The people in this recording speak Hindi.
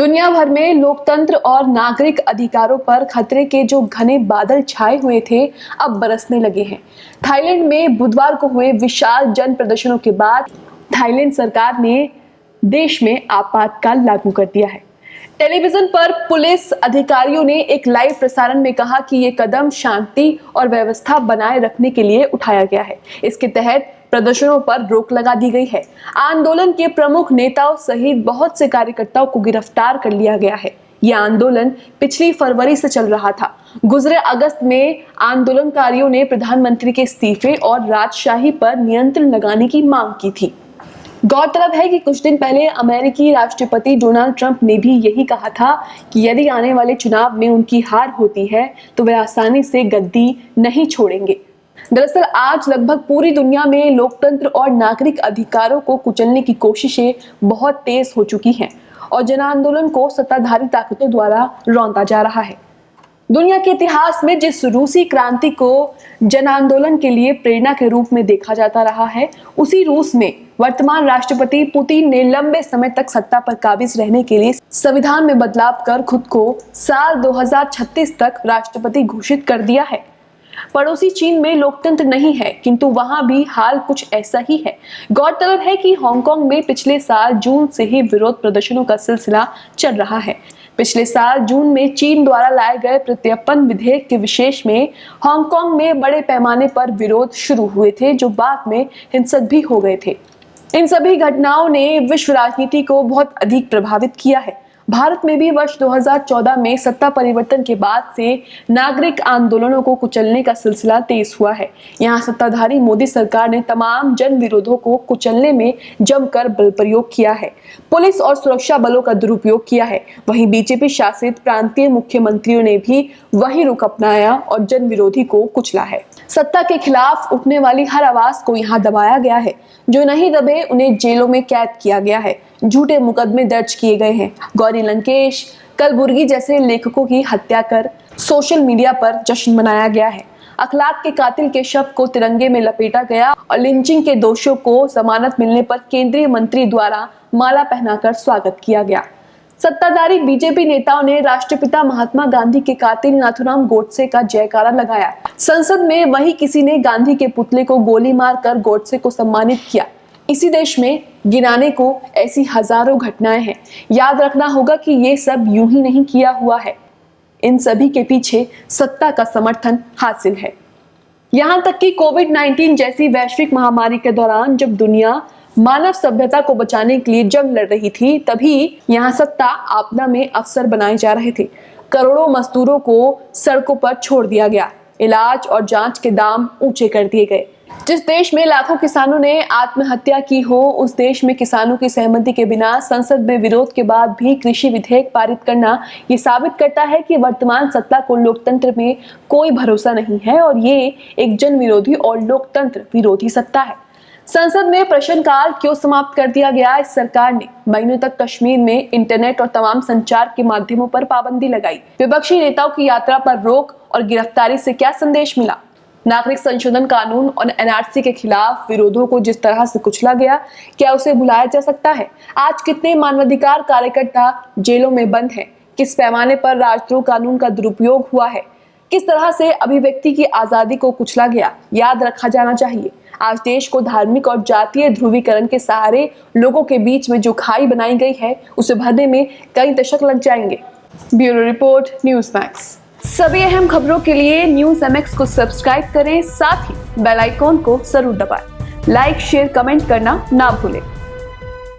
दुनिया भर में लोकतंत्र और नागरिक अधिकारों पर खतरे के जो घने बादल छाए हुए थे, अब बरसने लगे हैं। थाईलैंड में बुधवार को हुए विशाल जन प्रदर्शनों के बाद थाईलैंड सरकार ने देश में आपातकाल लागू कर दिया है। टेलीविजन पर पुलिस अधिकारियों ने एक लाइव प्रसारण में कहा कि ये कदम शांति और व्यवस्था बनाए रखने के लिए उठाया गया है। इसके तहत प्रदर्शनों पर रोक लगा दी गई है। आंदोलन के प्रमुख नेताओं सहित बहुत से कार्यकर्ताओं को गिरफ्तार कर लिया गया है। यह आंदोलन पिछली फरवरी से चल रहा था। गुजरे अगस्त में आंदोलनकारियों ने प्रधानमंत्री के इस्तीफे और राजशाही पर नियंत्रण लगाने की मांग की थी। गौरतलब है कि कुछ दिन पहले अमेरिकी राष्ट्रपति डोनाल्ड ट्रंप ने भी यही कहा था कि यदि आने वाले चुनाव में उनकी हार होती है तो वे आसानी से गद्दी नहीं छोड़ेंगे। दरअसल आज लगभग पूरी दुनिया में लोकतंत्र और नागरिक अधिकारों को कुचलने की कोशिशें बहुत तेज हो चुकी हैं और जन आंदोलन को सत्ताधारी ताकतों द्वारा रौंदा जा रहा है। दुनिया के इतिहास में जिस रूसी क्रांति को जन आंदोलन के लिए प्रेरणा के रूप में देखा जाता रहा है, उसी रूस में वर्तमान राष्ट्रपति पुतिन ने लंबे समय तक सत्ता पर काबिज रहने के लिए संविधान में बदलाव कर खुद को साल 2036 तक राष्ट्रपति घोषित कर दिया है। पड़ोसी चीन में लोकतंत्र नहीं है, किंतु वहां भी हाल कुछ ऐसा ही है। गौरतलब है कि हांगकांग में पिछले साल जून से ही विरोध प्रदर्शनों का सिलसिला चल रहा है। पिछले साल जून में चीन द्वारा लाए गए प्रत्यर्पण विधेयक के विशेष में हांगकांग में बड़े पैमाने पर विरोध शुरू हुए थे, जो बाद में हिंसक भी हो गए थे। इन सभी घटनाओं ने विश्व राजनीति को बहुत अधिक प्रभावित किया है। भारत में भी वर्ष 2014 में सत्ता परिवर्तन के बाद से नागरिक आंदोलनों को कुचलने का सिलसिला तेज हुआ है। यहाँ सत्ताधारी मोदी सरकार ने तमाम जन विरोधों को कुचलने में जमकर बल प्रयोग किया है। पुलिस और सुरक्षा बलों का दुरुपयोग किया है। वहीं बीजेपी शासित प्रांतीय मुख्यमंत्रियों ने भी वही रुख अपनाया और जन विरोधी को कुचला है। सत्ता के खिलाफ उठने वाली हर आवाज को यहाँ दबाया गया है। जो नहीं दबे उन्हें जेलों में कैद किया गया है। झूठे मुकदमे दर्ज किए गए हैं। गौरी लंकेश, कलबुर्गी जैसे लेखकों की हत्या कर सोशल मीडिया पर जश्न मनाया गया है। अखलाक के कातिल के शव को तिरंगे में लपेटा गया और लिंचिंग के दोषियों को जमानत मिलने पर केंद्रीय मंत्री द्वारा माला पहनाकर स्वागत किया गया। सत्ताधारी बीजेपी नेताओं ने राष्ट्रपिता महात्मा गांधी के कातिल नाथूराम गोडसे का जयकारा लगाया। संसद में वही किसी ने गांधी के पुतले को गोली मारकर गोडसे को सम्मानित किया। इसी देश में गिनाने को ऐसी हजारों घटनाएं हैं। याद रखना होगा कि ये सब यूं ही नहीं किया हुआ है। इन सभी के पीछे सत्ता का समर्थन हासिल है। यहाँ तक कि कोविड-19 जैसी वैश्विक महामारी के दौरान जब दुनिया मानव सभ्यता को बचाने के लिए जंग लड़ रही थी, तभी यहाँ सत्ता आपदा में अफसर बनाए जा रहे थे। करोड़ों मजदूरों को सड़कों पर छोड़ दिया गया। इलाज और जांच के दाम ऊंचे कर दिए गए। जिस देश में लाखों किसानों ने आत्महत्या की हो, उस देश में किसानों की सहमति के बिना संसद में विरोध के बाद भी कृषि विधेयक पारित करना ये साबित करता है कि वर्तमान सत्ता को लोकतंत्र में कोई भरोसा नहीं है और ये एक जन विरोधी और लोकतंत्र विरोधी सत्ता है। संसद में प्रश्नकाल क्यों समाप्त कर दिया गया? इस सरकार ने महीनों तक कश्मीर में इंटरनेट और तमाम संचार के माध्यमों पर पाबंदी लगाई। विपक्षी नेताओं की यात्रा पर रोक और गिरफ्तारी से क्या संदेश मिला? नागरिक संशोधन कानून और एनआरसी के खिलाफ विरोधों को जिस तरह से कुचला गया, क्या उसे भुलाया जा सकता है? आज कितने मानवाधिकार कार्यकर्ता जेलों में बंद हैं? किस पैमाने पर राजद्रोह कानून का दुरुपयोग हुआ है? किस तरह से अभिव्यक्ति की आजादी को कुचला गया? याद रखा जाना चाहिए। आज देश को धार्मिक और जातीय ध्रुवीकरण के सहारे लोगों के बीच में जो खाई बनाई गई है, उसे भरने में कई दशक लग जाएंगे। Bureau report, news max. सभी अहम खबरों के लिए न्यूज़ MX को सब्सक्राइब करें, साथ ही बेल आइकॉन को जरूर दबाएं। लाइक, शेयर, कमेंट करना ना भूलें।